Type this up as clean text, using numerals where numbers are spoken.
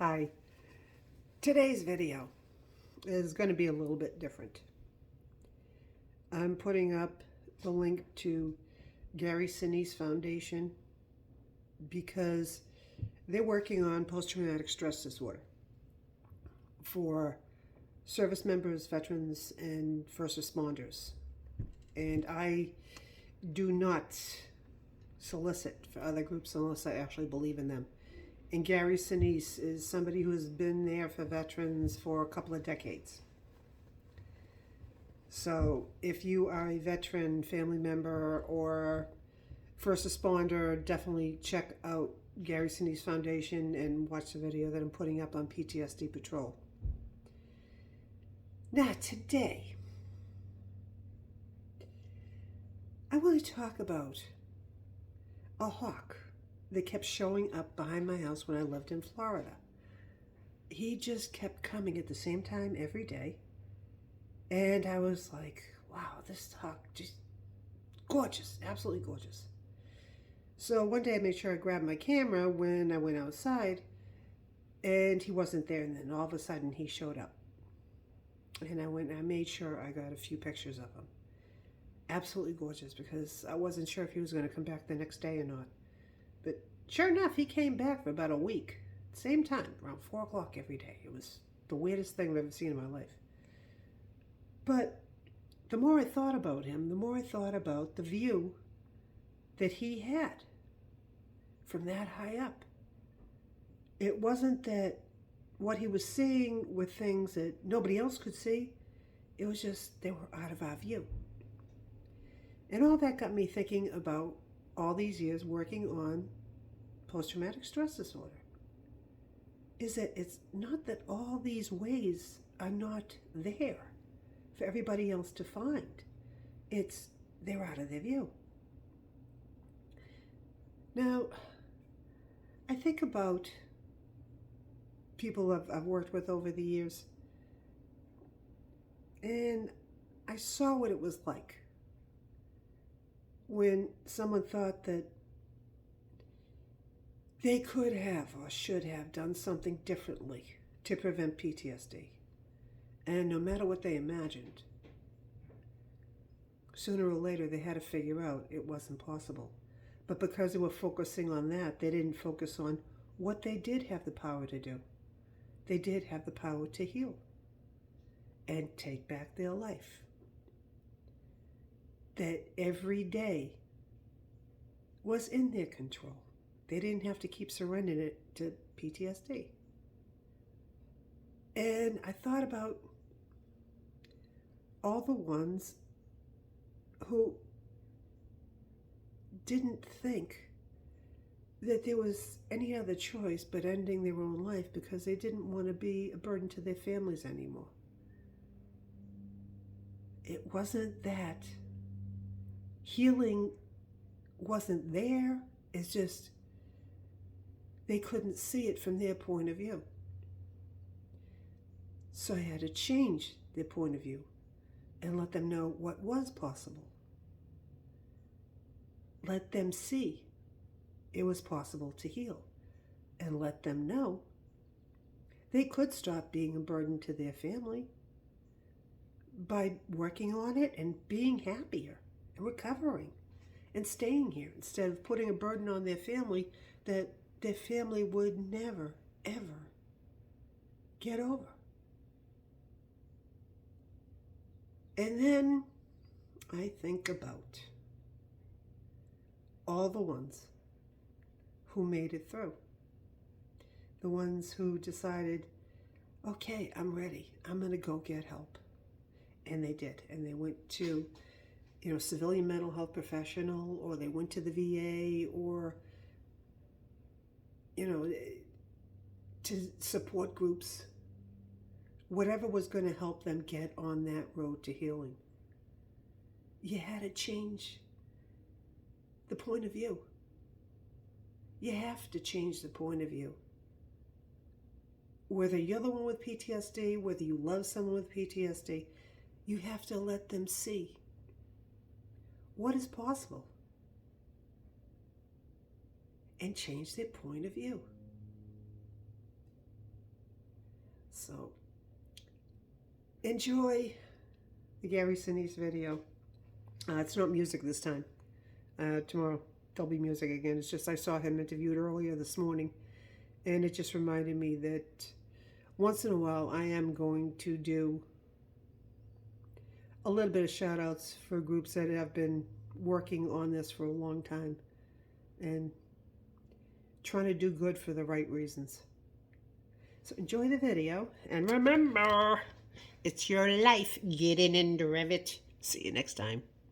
Hi. Today's video is going to be a little bit different. I'm putting up the link to Gary Sinise Foundation because they're working on post-traumatic stress disorder for service members, veterans, and first responders. And I do not solicit for other groups unless I actually believe in them. And Gary Sinise is somebody who has been there for veterans for a couple of decades. So if you are a veteran, family member, or first responder, definitely check out Gary Sinise Foundation and watch the video that I'm putting up on PTSD Patrol. Now today, I want to talk about a hawk that kept showing up behind my house when I lived in Florida. He just kept coming at the same time every day. And I was like, wow, this hawk just gorgeous, absolutely gorgeous. So one day I made sure I grabbed my camera when I went outside, and he wasn't there. And then all of a sudden he showed up. And I made sure I got a few pictures of him. Absolutely gorgeous, because I wasn't sure if he was going to come back the next day or not. But sure enough, he came back for about a week. Same time, around 4 o'clock every day. It was the weirdest thing I've ever seen in my life. But the more I thought about him, the more I thought about the view that he had from that high up. It wasn't that what he was seeing were things that nobody else could see. It was just they were out of our view. And all that got me thinking about all these years working on post-traumatic stress disorder. Is that it's not that all these ways are not there for everybody else to find. It's they're out of their view. Now, I think about people I've worked with over the years, and I saw what it was like when someone thought that they could have or should have done something differently to prevent PTSD. And no matter what they imagined, sooner or later they had to figure out it wasn't possible. But because they were focusing on that, they didn't focus on what they did have the power to do. They did have the power to heal and take back their life. That every day was in their control. They didn't have to keep surrendering it to PTSD. And I thought about all the ones who didn't think that there was any other choice but ending their own life because they didn't want to be a burden to their families anymore. It wasn't that healing wasn't there. It's just they couldn't see it from their point of view. So I had to change their point of view and let them know what was possible. Let them see it was possible to heal, and let them know they could stop being a burden to their family by working on it and being happier and recovering and staying here instead of putting a burden on their family that their family would never, ever get over. And then I think about all the ones who made it through. The ones who decided, okay, I'm ready. I'm going to go get help. And they did. And they went to, civilian mental health professional, or they went to the VA, or, to support groups. Whatever was going to help them get on that road to healing. You had to change the point of view. You have to change the point of view. Whether you're the one with PTSD, whether you love someone with PTSD, you have to let them see what is possible and change their point of view. So enjoy the Gary Sinise video. It's not music this time. Tomorrow there'll be music again. It's just I saw him interviewed earlier this morning, and it just reminded me that once in a while I am going to do a little bit of shout outs for groups that have been working on this for a long time and trying to do good for the right reasons. So enjoy the video, and remember, it's your life. Get in and rev it. See you next time.